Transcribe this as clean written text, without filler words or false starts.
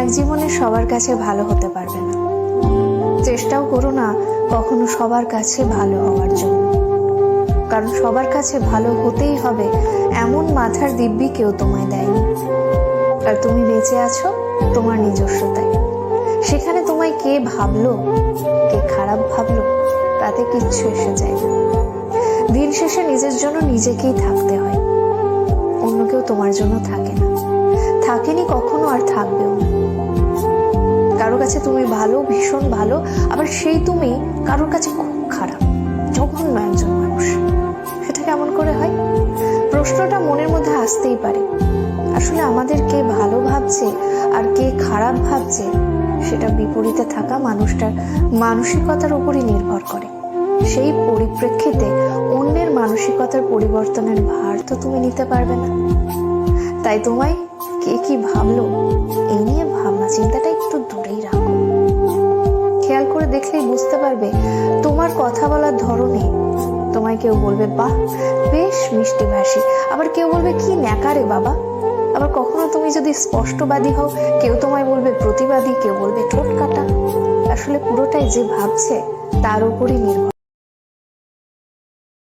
এক জীবনে সবার কাছে ভালো হতে পারবে না, চেষ্টাও করো না কখনো সবার কাছে ভালো হওয়ার জন্য, কারণ সবার কাছে ভালো হতেই হবে এমন মাথার দিব্যি কেউ তোমায় দেয়নি। আর তুমি বেঁচে আছো তোমার নিজস্বতায়। সেখানে তোমায় কে ভাবলো, কে খারাপ ভাবলো, তাতে কিচ্ছু এসে যায় না। দিন শেষে নিজের জন্য নিজেকেই থাকতে হয়, অন্য কেউ তোমার জন্য থাকে না, থাকেনি কখনো, আর থাকবেও না। কারো কাছে তুমি ভালো, ভীষণ ভালো, আবার সেই তুমি কারোর কাছে খুব খারাপ, জঘন্য একজন মানুষ। সেটা কেমন করে হয়? প্রশ্নটা মনের মধ্যে আসতেই পারে। আসলে আমাদের কে ভালো ভাবছে আর কে খারাপ ভাবছে সেটা বিপরীতে থাকা মানুষটার মানসিকতার উপরই নির্ভর করে। সেই পরিপ্রেক্ষিতে অন্যের মানসিকতার পরিবর্তনের ভার তো তুমি নিতে পারবে না। তাই তোমায় কে কি ভাবলো এই নিয়ে ভাবনা চিন্তাটা একটু দূরেই রাখো। খেয়াল করে দেখলেই বুঝতে পারবে তোমার কথা বলার ধরনে তোমায় কেউ বলবে বাহ বেশ মিষ্টি ভাষী, আবার কেউ বলবে কি ন্যাকারে বাবা। আবার কখনো তুমি যদি স্পষ্টবাদী হও, কেউ তোমায় বলবে প্রতিবাদী, কেউ বলবে ঠোঁট কাটা। আসলে পুরোটাই যে ভাবছে তার উপরই নির্ভর।